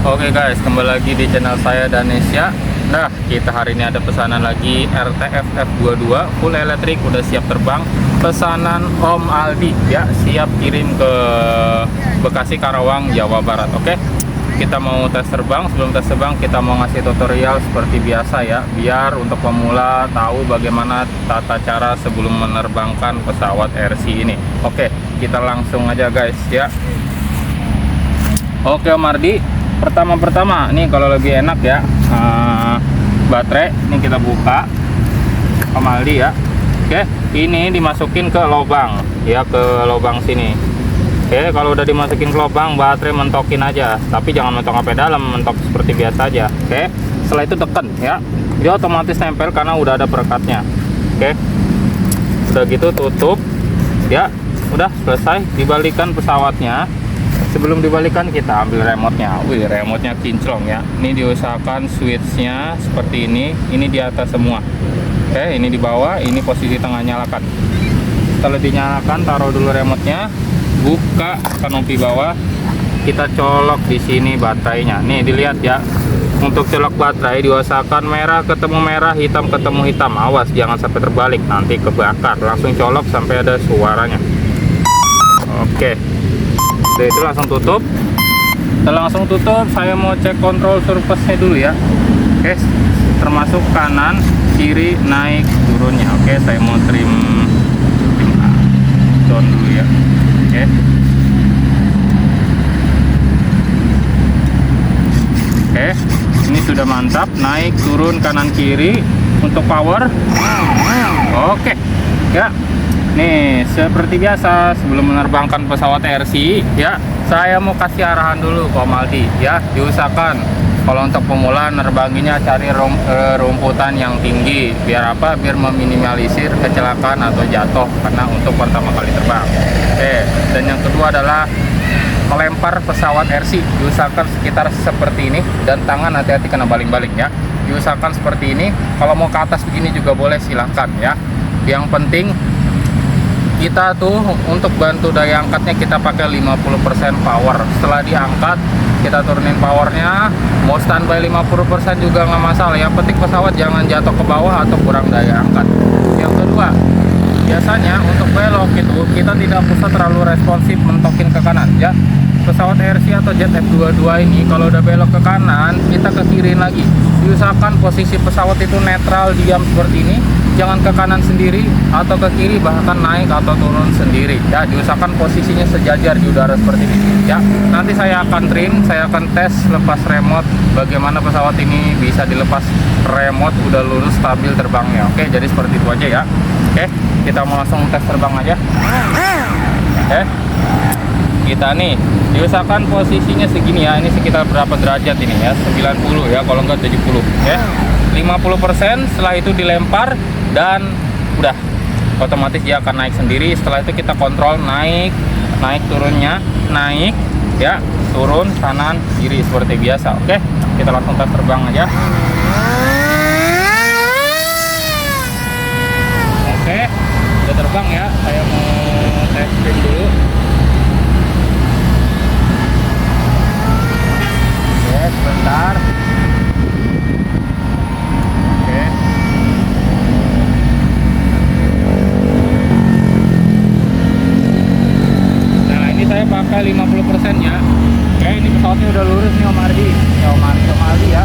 Oke guys, kembali lagi di channel saya Danesya. Nah, kita hari ini ada pesanan lagi RTF F22 full elektrik, udah siap terbang. Pesanan Om Aldi ya, siap kirim ke Bekasi, Karawang, Jawa Barat. Oke, kita mau tes terbang. Sebelum tes terbang kita mau ngasih tutorial seperti biasa ya, biar untuk pemula tahu bagaimana tata cara sebelum menerbangkan pesawat RC ini. Oke, kita langsung aja guys ya. Oke Om Ardi, pertama nih kalau lebih enak ya, baterai ini kita buka Om Aldi ya. Oke, ini dimasukin ke lubang ya, ke lubang sini. Oke, kalau udah dimasukin ke lubang, baterai mentokin aja, tapi jangan mentok sampai dalam, mentok seperti biasa aja. Oke, setelah itu tekan ya, dia otomatis nempel karena udah ada perekatnya. Oke, udah gitu tutup ya, udah selesai. Dibalikan pesawatnya. Sebelum dibalikan kita ambil remote-nya. Wih, remote-nya kinclong ya. Ini diusahakan switch-nya seperti ini di atas semua. Oke, ini di bawah, ini posisi tengah nyalakan. Setelah dinyalakan, taruh dulu remote-nya, buka kanopi bawah, kita colok di sini baterainya. Nih dilihat ya. Untuk colok baterai diusahakan merah ketemu merah, hitam ketemu hitam. Awas jangan sampai terbalik, nanti kebakar. Langsung colok sampai ada suaranya. Oke. Itu langsung tutup. Kita langsung tutup. Saya mau cek kontrol surface-nya dulu ya. Oke, termasuk kanan, kiri, naik, turunnya. Oke, saya mau trim down dulu ya. Oke. Oke, ini sudah mantap. Naik, turun, kanan, kiri. Untuk power. Oke, ya. Nih, seperti biasa sebelum menerbangkan pesawat RC ya, saya mau kasih arahan dulu ke Om Aldi ya. Diusahakan kalau untuk pemula nerbanginya cari rumputan yang tinggi. Biar apa? Biar meminimalisir kecelakaan atau jatuh karena untuk pertama kali terbang. Oke, dan yang kedua adalah melempar pesawat RC. Diusahakan sekitar seperti ini, dan tangan hati-hati kena baling-baling ya. Diusahakan seperti ini. Kalau mau ke atas begini juga boleh, silahkan ya. Yang penting kita tuh untuk bantu daya angkatnya kita pakai 50% power. Setelah diangkat kita turunin powernya, mau standby 50% juga nggak masalah. Yang penting pesawat jangan jatuh ke bawah atau kurang daya angkat. Yang kedua, biasanya untuk belok itu kita tidak usah terlalu responsif mentokin ke kanan ya. Pesawat RC atau jet F22 ini kalau udah belok ke kanan, kita ke kiri lagi. Diusahakan posisi pesawat itu netral, diam seperti ini. Jangan ke kanan sendiri atau ke kiri, bahkan naik atau turun sendiri ya. Diusahakan posisinya sejajar di udara seperti ini ya. Nanti saya akan trim, saya akan tes lepas remote bagaimana pesawat ini bisa dilepas remote udah lurus stabil terbangnya. Oke, jadi seperti itu aja ya. Oke, kita mau langsung tes terbang aja. Oke, kita nih diusahakan posisinya segini ya. Ini sekitar berapa derajat ini ya, 90 ya, kalau enggak 70 ya. 50%, setelah itu dilempar dan udah otomatis dia akan naik sendiri. Setelah itu kita kontrol naik turunnya, naik ya, turun kanan kiri seperti biasa. Oke, kita langsung tes terbang aja. Oke, udah terbang ya. Saya mau testing dulu. Oke, sebentar. Saya pakai 50% ya. Oke, ini pesawatnya udah lurus nih Om Ardi ya, Om Aldi ya.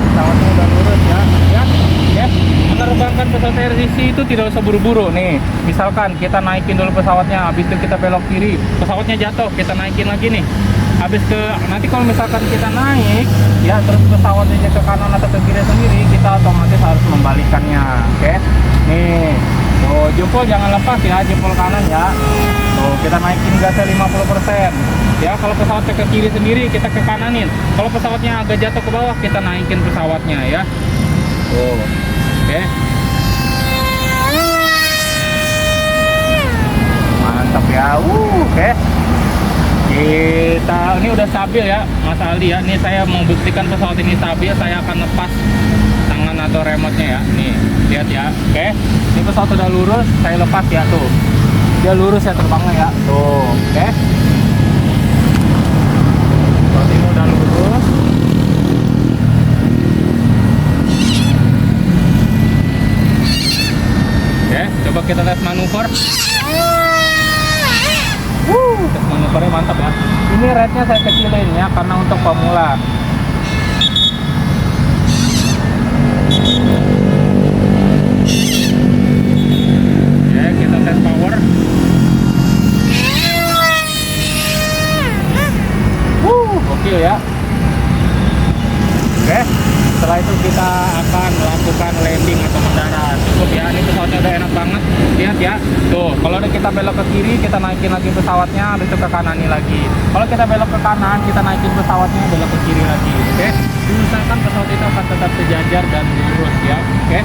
Pesawatnya udah lurus ya. Menerbangkan pesawat RC itu tidak usah buru-buru nih. Misalkan kita naikin dulu pesawatnya, habis itu kita belok kiri, pesawatnya jatuh, kita naikin lagi nih. Nanti kalau misalkan kita naik ya, terus pesawatnya ke kanan atau ke kiri sendiri, kita otomatis harus membalikannya. Oke, nih tuh, jempol jangan lepas ya, jempol kanan ya. Tuh, kita naikin gasnya 50% ya. Kalau pesawatnya ke kiri sendiri, kita ke kananin. Kalau pesawatnya agak jatuh ke bawah, kita naikin pesawatnya ya. Tuh, oke. Mantap ya. Oke. Ini udah stabil ya Mas Aldi ya. Ini saya mau buktikan pesawat ini stabil, saya akan lepas tangan atau remote-nya ya. Nih, lihat ya. Oke. Ini pesawat udah lurus, saya lepas ya tuh. Dia lurus ya terbangnya ya. Tuh, oke. manuver. Test manuvernya mantap ya. Ini rate-nya saya kecilin ya karena untuk pemula. Ya, kita tes power. Gokil ya. Oke, setelah itu kita akan melakukan landing atau mendarat. Cukup ya, ini pesawatnya udah enak banget. Lihat ya, tuh kalau udah kita belok ke kiri, kita naikin lagi pesawatnya, habis itu ke kanan ini lagi. Kalau kita belok ke kanan, kita naikin pesawatnya, belok ke kiri lagi. Oke, diusahakan pesawat itu akan tetap sejajar dan lurus ya. Oke,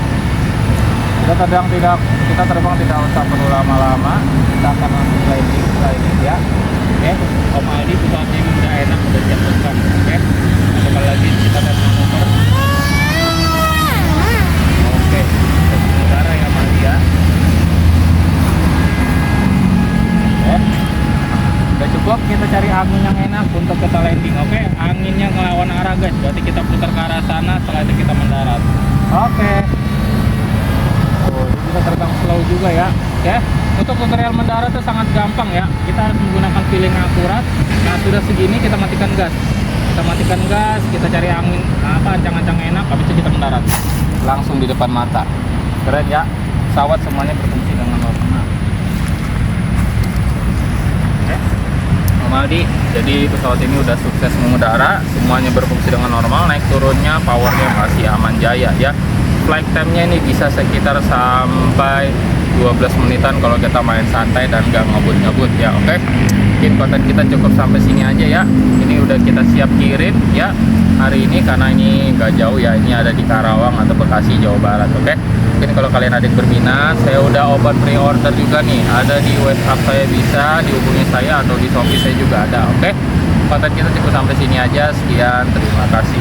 kita terbang tidak usah perlu lama-lama. Kita akan langsung landing setelah ini ya. Oke, Om Aldi pesawatnya ini udah enak, udah siap terbang. Oke, kembali lagi kita tes manuver. Oke, tes udara ya Mas ya. Oke, udah cukup, kita cari angin yang enak untuk kita landing. Oke, anginnya ngelawan arah guys, berarti kita putar ke arah sana, setelah itu kita mendarat. Oke, bisa terbang slow juga ya. Oke, untuk tutorial mendarat itu sangat gampang ya. Kita harus menggunakan feeling akurat. Nah, sudah segini kita matikan gas. Kita cari angin ancang-ancang enak, habis itu kita mendarat langsung di depan mata. Keren ya, pesawat semuanya berfungsi dengan normal. Oke, Om Aldi, jadi pesawat ini udah sukses mengudara, semuanya berfungsi dengan normal, naik turunnya, powernya masih aman jaya ya. Flight time-nya ini bisa sekitar sampai 12 menitan kalau kita main santai dan gak ngebut-ngebut ya. Oke, mungkin konten kita cukup sampai sini aja ya. Ini udah kita siap kirim ya hari ini, karena ini gak jauh ya, ini ada di Karawang atau Bekasi, Jawa Barat. Oke, mungkin kalau kalian ada yang berminat, saya udah open pre-order juga nih, ada di WhatsApp saya, bisa dihubungi saya, atau di Shopee saya juga ada. Oke, konten kita cukup sampai sini aja, sekian, terima kasih.